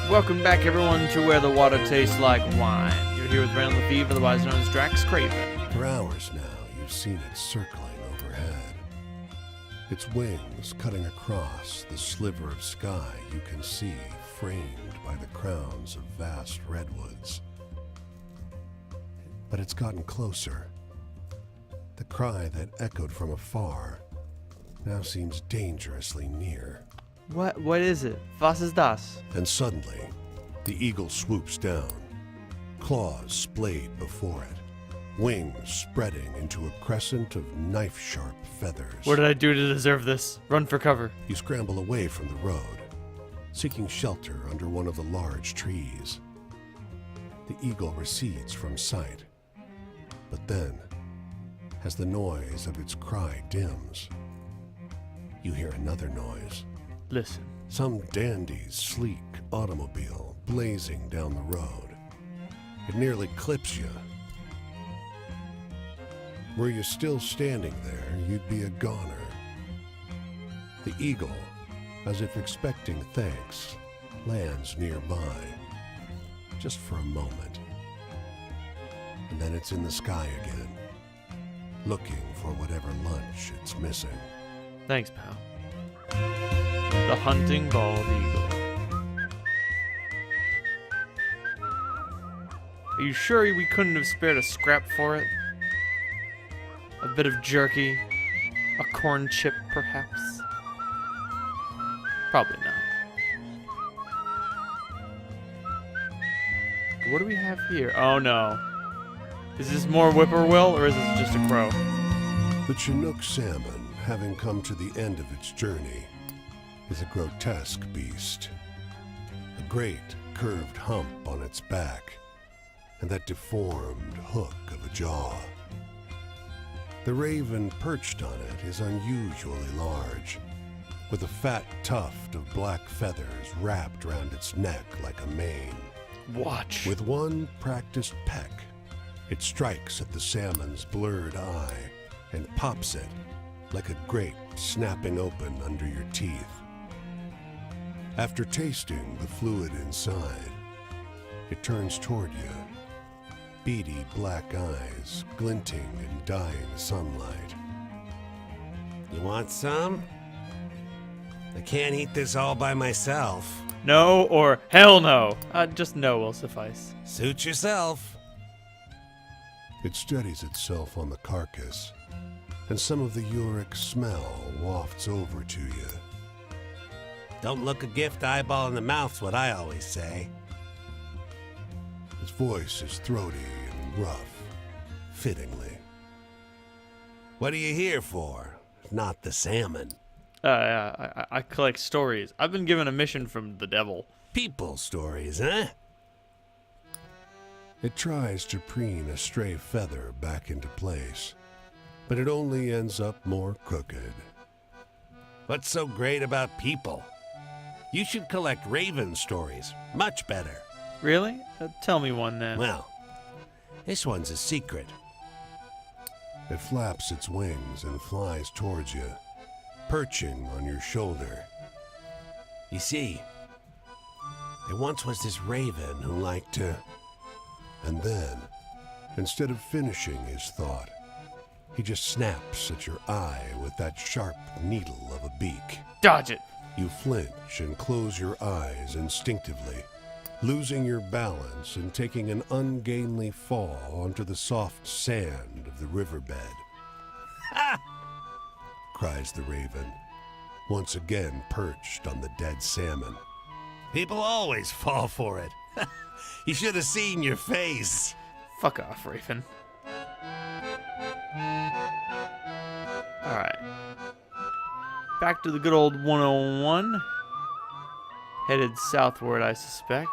Welcome back, everyone, to Where the Water Tastes Like Wine. You're here with Randall Lefebvre, otherwise known as DraxxKraven. For hours now, you've seen it circling overhead. Its wings cutting across the sliver of sky you can see framed by the crowns of vast redwoods. But it's gotten closer. The cry that echoed from afar now seems dangerously near. What is it? Was ist das? And suddenly, the eagle swoops down, claws splayed before it, wings spreading into a crescent of knife-sharp feathers. What did I do to deserve this? Run for cover. You scramble away from the road, seeking shelter under one of the large trees. The eagle recedes from sight, but then, as the noise of its cry dims, you hear another noise. Listen. Some dandy's sleek automobile blazing down the road. It nearly clips you. Were you still standing there, you'd be a goner. The eagle, as if expecting thanks, lands nearby, just for a moment. And then it's in the sky again, looking for whatever lunch it's missing. Thanks, pal. The hunting bald eagle. Are you sure we couldn't have spared a scrap for it? A bit of jerky? A corn chip, perhaps? Probably not. What do we have here? Oh no. Is this more whippoorwill, or is this just a crow? The Chinook salmon, having come to the end of its journey, is a grotesque beast. A great curved hump on its back, and that deformed hook of a jaw. The raven perched on it is unusually large, with a fat tuft of black feathers wrapped round its neck like a mane. Watch. With one practiced peck, it strikes at the salmon's blurred eye and pops it like a grape snapping open under your teeth. After tasting the fluid inside, it turns toward you, beady black eyes glinting in dying sunlight. You want some? I can't eat this all by myself. No or hell no. Just no will suffice. Suit yourself. It steadies itself on the carcass, and some of the uric smell wafts over to you. Don't look a gift eyeball in the mouth's what I always say. His voice is throaty and rough, fittingly. What are you here for? If not the salmon. I collect stories. I've been given a mission from the devil. People stories, huh? It tries to preen a stray feather back into place, but it only ends up more crooked. What's so great about people? You should collect raven stories. Much better. Really? Tell me one then. Well, this one's a secret. It flaps its wings and flies towards you, perching on your shoulder. You see, there once was this raven who liked to... And then, instead of finishing his thought, he just snaps at your eye with that sharp needle of a beak. Dodge it. You flinch and close your eyes instinctively, losing your balance and taking an ungainly fall onto the soft sand of the riverbed. Ha! Cries the raven, once again perched on the dead salmon. People always fall for it. You should have seen your face. Fuck off, Raven. Alright. Back to the good old 101. Headed southward, I suspect.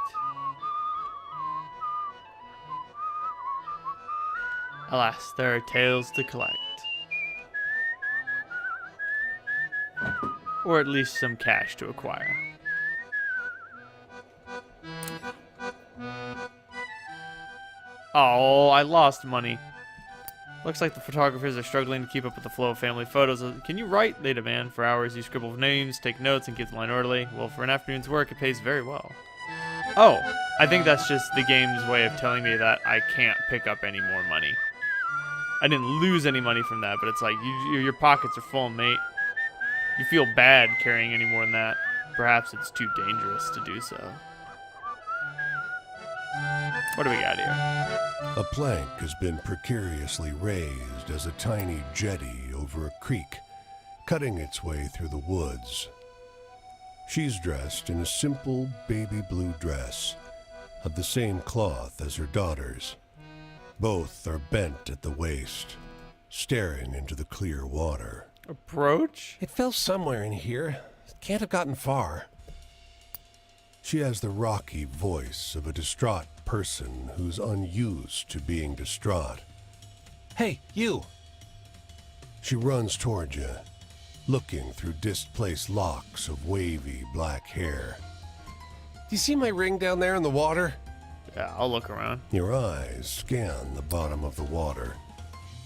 Alas, there are tales to collect. Or at least some cash to acquire. Oh, I lost money. Looks like the photographers are struggling to keep up with the flow of family photos. Can you write? They demand. For hours, you scribble names, take notes, and keep the line orderly. Well, for an afternoon's work, it pays very well. Oh, I think that's just the game's way of telling me that I can't pick up any more money. I didn't lose any money from that, but it's like, your pockets are full, mate. You feel bad carrying any more than that. Perhaps it's too dangerous to do so. What do we got here? A plank has been precariously raised as a tiny jetty over a creek, cutting its way through the woods. She's dressed in a simple baby blue dress of the same cloth as her daughter's. Both are bent at the waist, staring into the clear water. Approach? It fell somewhere in here. Can't have gotten far. She has the rocky voice of a distraught person who's unused to being distraught. Hey, you! She runs toward you, looking through displaced locks of wavy black hair. Do you see my ring down there in the water? Yeah, I'll look around. Your eyes scan the bottom of the water,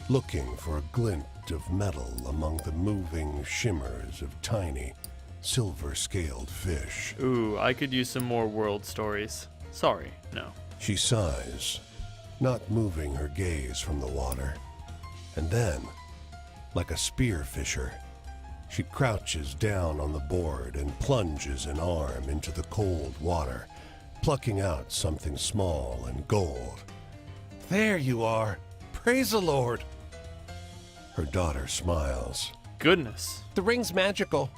looking for a glint of metal among the moving shimmers of tiny, silver-scaled fish. Ooh, I could use some more world stories. Sorry, no. She sighs, not moving her gaze from the water. And then, like a spearfisher, she crouches down on the board and plunges an arm into the cold water, plucking out something small and gold. There you are. Praise the Lord. Her daughter smiles. Goodness. The ring's magical.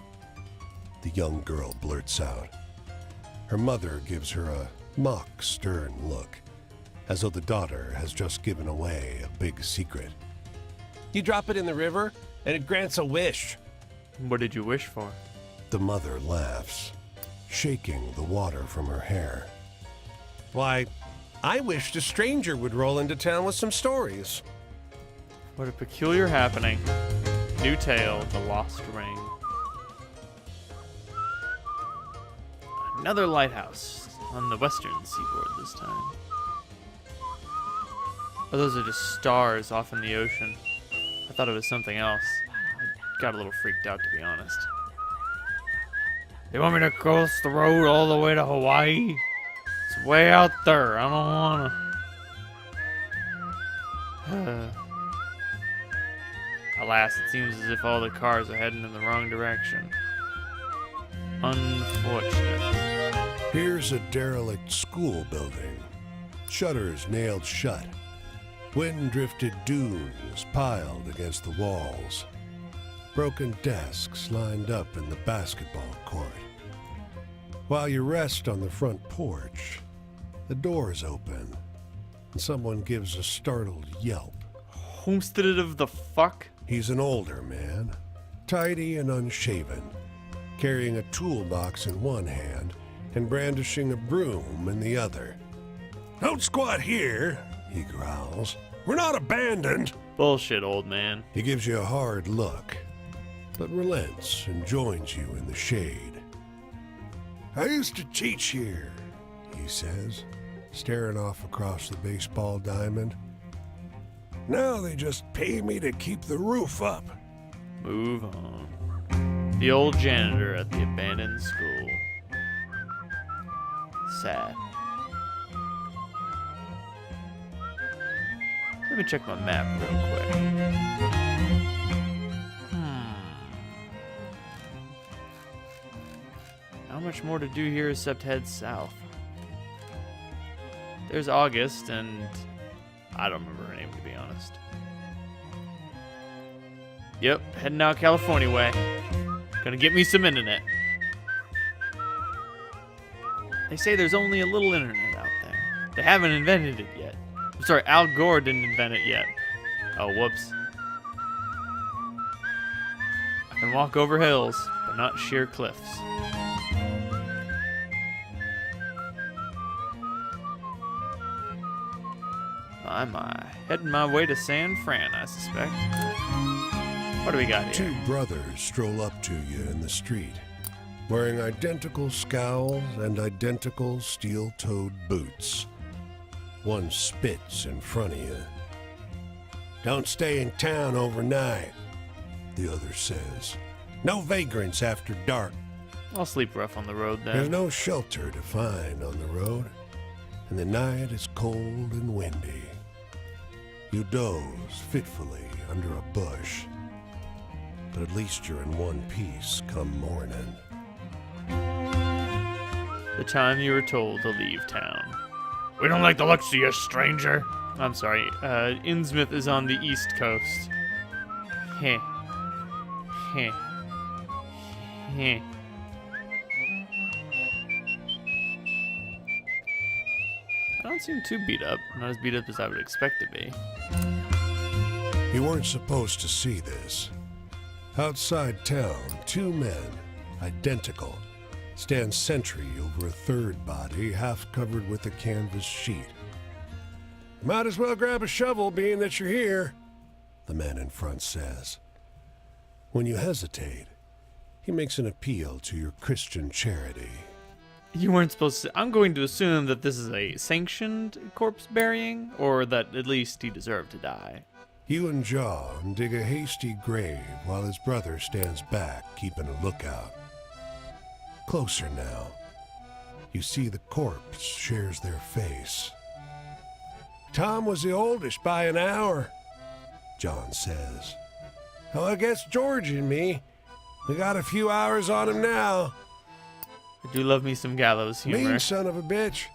The young girl blurts out. Her mother gives her a mock stern look, as though the daughter has just given away a big secret. You drop it in the river, and it grants a wish. What did you wish for? The mother laughs, shaking the water from her hair. Why, I wished a stranger would roll into town with some stories. What a peculiar happening. New tale, the lost ring. Another lighthouse on the western seaboard this time. Oh, those are just stars off in the ocean. I thought it was something else. I got a little freaked out, to be honest. You want me to cross the road all the way to Hawaii? It's way out there. I don't wanna. Alas, it seems as if all the cars are heading in the wrong direction. Unfortunate. Here's a derelict school building. Shutters nailed shut. Wind-drifted dunes piled against the walls. Broken desks lined up in the basketball court. While you rest on the front porch, the door's open, and someone gives a startled yelp. Homesteaded of the fuck? He's an older man, tidy and unshaven, carrying a toolbox in one hand and brandishing a broom in the other. "Don't squat here," he growls. "We're not abandoned." Bullshit, old man. He gives you a hard look, but relents and joins you in the shade. "I used to teach here," he says, staring off across the baseball diamond. "Now they just pay me to keep the roof up." Move on. The old janitor at the abandoned school. Sad. Let me check my map real quick. Not much more to do here except head south. There's August, and I don't remember her name, to be honest. Yep, heading out California way. Gonna get me some internet. They say there's only a little internet out there. They haven't invented it yet. I'm sorry, Al Gore didn't invent it yet. Oh, whoops. I can walk over hills, but not sheer cliffs. My. Heading my way to San Fran, I suspect. What do we got here? Two brothers stroll up to you in the street, wearing identical scowls and identical steel-toed boots. One spits in front of you. "Don't stay in town overnight," the other says. "No vagrants after dark. I'll sleep rough on the road There's then. no shelter to find on the road, and the night is cold and windy. You doze fitfully under a bush, but at least you're in one piece come morning. The time you were told to leave town. We don't like the looks of you, stranger. I'm sorry. Innsmouth is on the east coast. Heh. Heh. Heh. I don't seem too beat up. Not as beat up as I would expect to be. You weren't supposed to see this. Outside town, two men, identical, stand sentry over a third body half covered with a canvas sheet. Might as well grab a shovel, being that you're here, the man in front says. When you hesitate, he makes an appeal to your Christian charity. You weren't supposed to. I'm going to assume that this is a sanctioned corpse burying, or that at least he deserved to die. You and John dig a hasty grave while his brother stands back, keeping a lookout. Closer now, you see the corpse shares their face. Tom was the oldest by an hour, John says. Oh, I guess George and me, we got a few hours on him now. I do love me some gallows humor. Mean son of a bitch.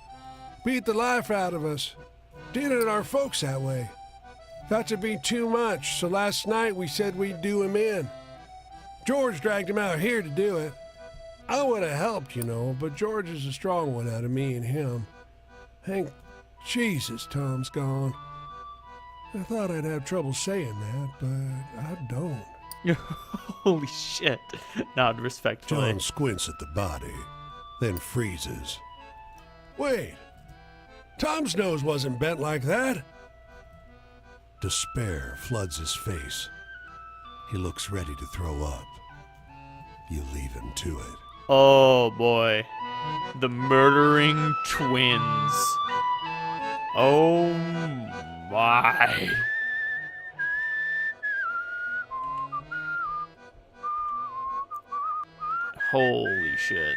Beat the life out of us. Did it our folks that way. Got to be too much, so last night we said we'd do him in. George dragged him out here to do it. I would have helped, you know, but George is a strong one out of me and him. Thank Jesus Tom's gone. I thought I'd have trouble saying that, but I don't. Holy shit. Nod respectfully. John squints at the body, then freezes. Wait, Tom's nose wasn't bent like that. Despair floods his face. He looks ready to throw up. You leave him to it. Oh boy. The murdering twins. Oh my. Holy shit.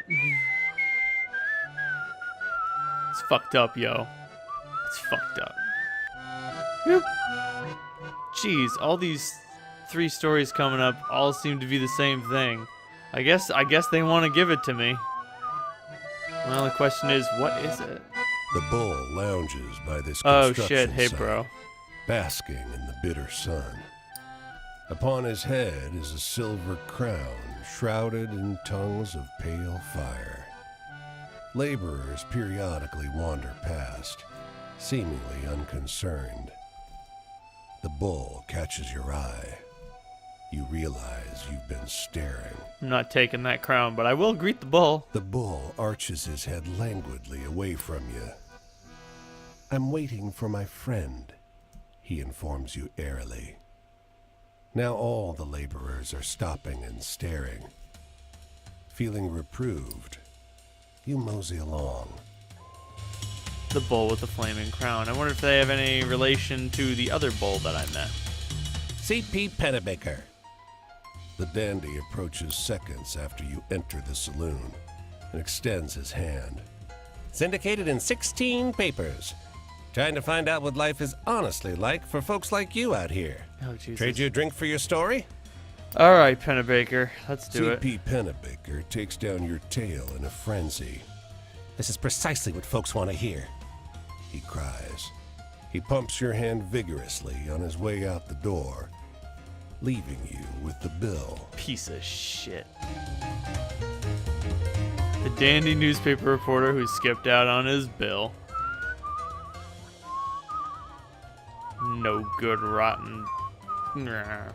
It's fucked up, yo. It's fucked up. Yep. Jeez, all these 3 stories coming up all seem to be the same thing. I guess they want to give it to me. Well, the question is, what is it? The bull lounges by this Oh construction shit, hey site, bro. basking in the bitter sun. Upon his head is a silver crown shrouded in tongues of pale fire. Laborers periodically wander past, seemingly unconcerned. The bull catches your eye. You realize you've been staring. I'm not taking that crown, but I will greet the bull. The bull arches his head languidly away from you. I'm waiting for my friend, he informs you airily. Now all the laborers are stopping and staring. Feeling reproved, you mosey along. The bull with the flaming crown. I wonder if they have any relation to the other bull that I met. C.P. Pennebaker. The dandy approaches seconds after you enter the saloon and extends his hand. Syndicated in 16 papers. Trying to find out what life is honestly like for folks like you out here. Oh, Jesus. Trade you a drink for your story? All right, Pennebaker. Let's do it. C.P. Pennebaker takes down your tail in a frenzy. This is precisely what folks want to hear. He cries. He pumps your hand vigorously on his way out the door, leaving you with the bill. Piece of shit. The dandy newspaper reporter who skipped out on his bill. No good, rotten. Nah.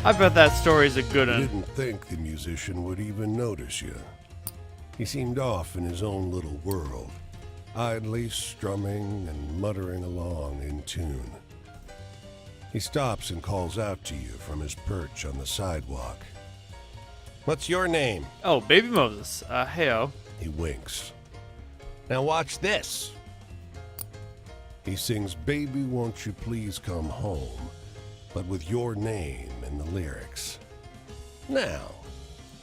I bet that story's a good He one. didn't think the musician would even notice you. He seemed off in his own little world, idly strumming and muttering along in tune. He stops and calls out to you from his perch on the sidewalk. What's your name? Oh, Baby Moses. Heyo. He winks. Now watch this. He sings Baby Won't You Please Come Home, but with your name in the lyrics. Now,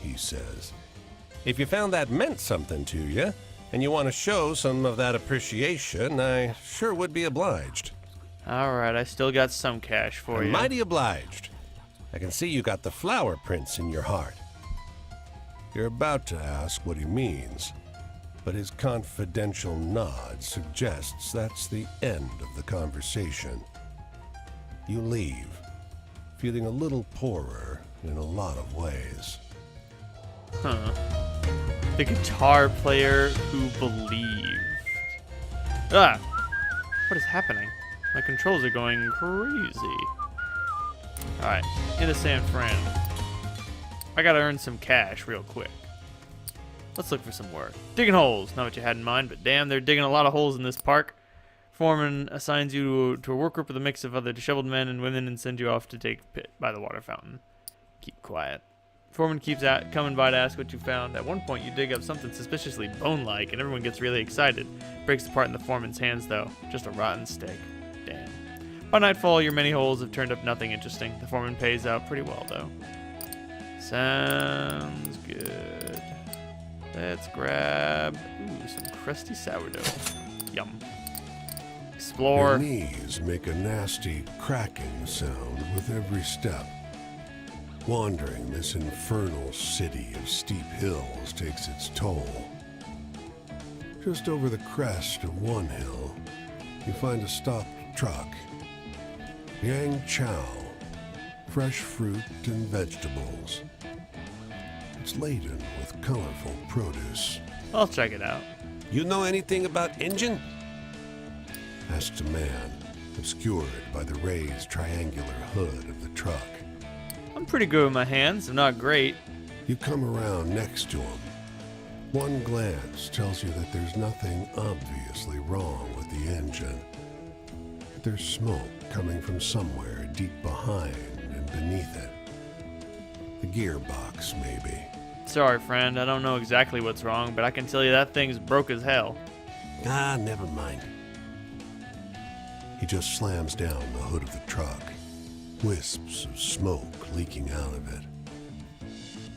he says. If you found that meant something to you, and you want to show some of that appreciation, I sure would be obliged. Alright, I still got some cash for you. Mighty obliged. I can see you got the flower prints in your heart. You're about to ask what he means, but his confidential nod suggests that's the end of the conversation. You leave, feeling a little poorer in a lot of ways. Huh. The guitar player who believed. Ah! What is happening? My controls are going crazy. Alright, into San Fran. I gotta earn some cash real quick. Let's look for some work. Digging holes, not what you had in mind, but damn, they're digging a lot of holes in this park. Foreman assigns you to a work group with a mix of other disheveled men and women and sends you off to take a pit by the water fountain. Keep quiet. Foreman keeps coming by to ask what you found. At one point, you dig up something suspiciously bone-like, and everyone gets really excited. Breaks apart in the foreman's hands, though. Just a rotten steak. Damn. By nightfall, your many holes have turned up nothing interesting. The foreman pays out pretty well, though. Sounds good. Let's grab some crusty sourdough. Yum. Explore. Your knees make a nasty cracking sound with every step. Wandering this infernal city of steep hills takes its toll. Just over the crest of one hill, you find a stopped truck. Yang Chow, fresh fruit and vegetables. It's laden with colorful produce. I'll check it out. You know anything about engine? Asks a man, obscured by the raised triangular hood of the truck. I'm pretty good with my hands. I'm not great. You come around next to him. One glance tells you that there's nothing obviously wrong with the engine. There's smoke coming from somewhere deep behind and beneath it. The gearbox, maybe. Sorry, friend. I don't know exactly what's wrong, but I can tell you that thing's broke as hell. Ah, never mind. He just slams down the hood of the truck. Wisps of smoke leaking out of it.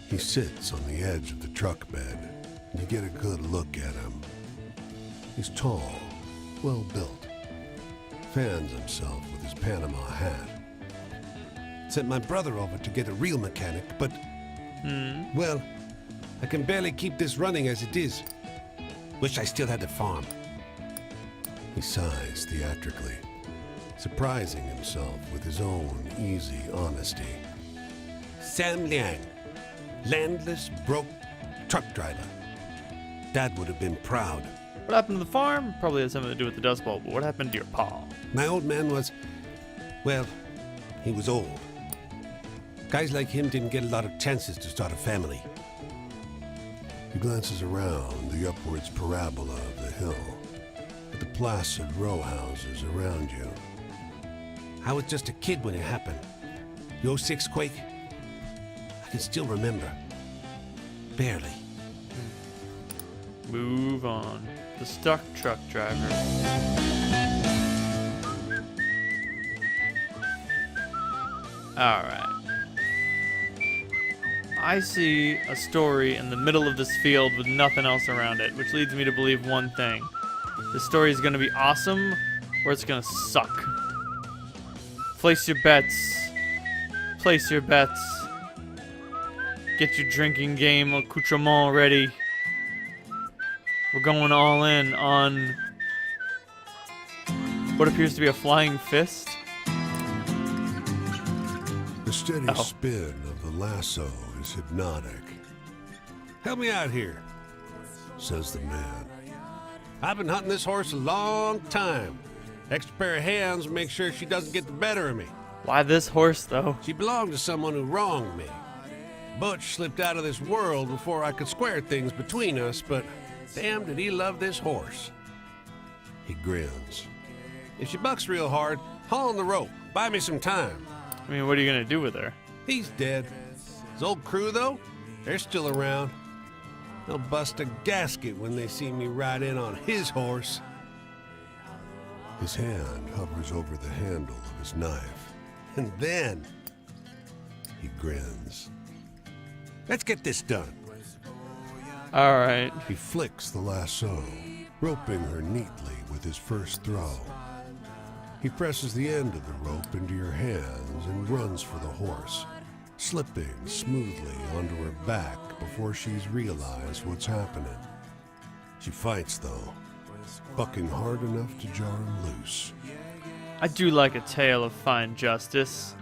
He sits on the edge of the truck bed, and you get a good look at him. He's tall, well built. Fans himself with his Panama hat. Sent my brother over to get a real mechanic, but... Well, I can barely keep this running as it is. Wish I still had the farm. He sighs theatrically, surprising himself with his own easy honesty. Sam Liang, landless, broke truck driver. Dad would have been proud. What happened to the farm? Probably had something to do with the Dust Bowl, but what happened to your pa? My old man was, well, he was old. Guys like him didn't get a lot of chances to start a family. He glances around the upwards parabola of the hill, at the placid row houses around you. I was just a kid when it happened. The '06 quake. I can still remember. Barely. Move on. The stuck truck driver. Alright. I see a story in the middle of this field with nothing else around it, which leads me to believe one thing. This story is going to be awesome, or it's going to suck. Place your bets. Place your bets. Get your drinking game accoutrement ready. We're going all in on what appears to be a flying fist. The steady spin of the lasso is hypnotic, Help me out here. says the man. I've been hunting this horse a long time. Extra pair of hands will make sure she doesn't get the better of me. Why this horse, though? She belonged to someone who wronged me. Butch slipped out of this world before I could square things between us, but damn did he love this horse. He grins. If she bucks real hard, haul on the rope. Buy me some time. I mean, what are you going to do with her? He's dead. His old crew, though, they're still around. They'll bust a gasket when they see me ride in on his horse. His hand hovers over the handle of his knife. And then, He grins. Let's get this done. All right. He flicks the lasso, roping her neatly with his first throw. He presses the end of the rope into your hands and runs for the horse, slipping smoothly onto her back before she's realized what's happening. She fights, though, bucking hard enough to jar him loose. I do like a tale of fine justice.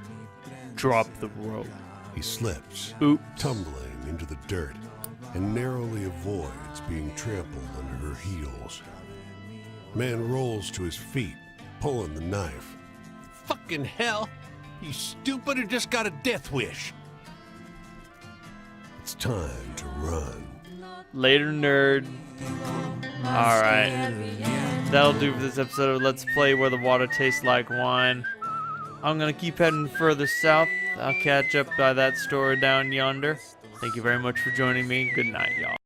Drop the rope. He slips, Oops. tumbling into the dirt, and narrowly avoids being trampled under her heels. Man rolls to his feet, pulling the knife. Fucking hell! You stupid or just got a death wish? It's time to run. Later, nerd. Alright. That'll do for this episode of Let's Play Where the Water Tastes Like Wine. I'm gonna keep heading further south. I'll catch up by that store down yonder. Thank you very much for joining me. Good night, y'all.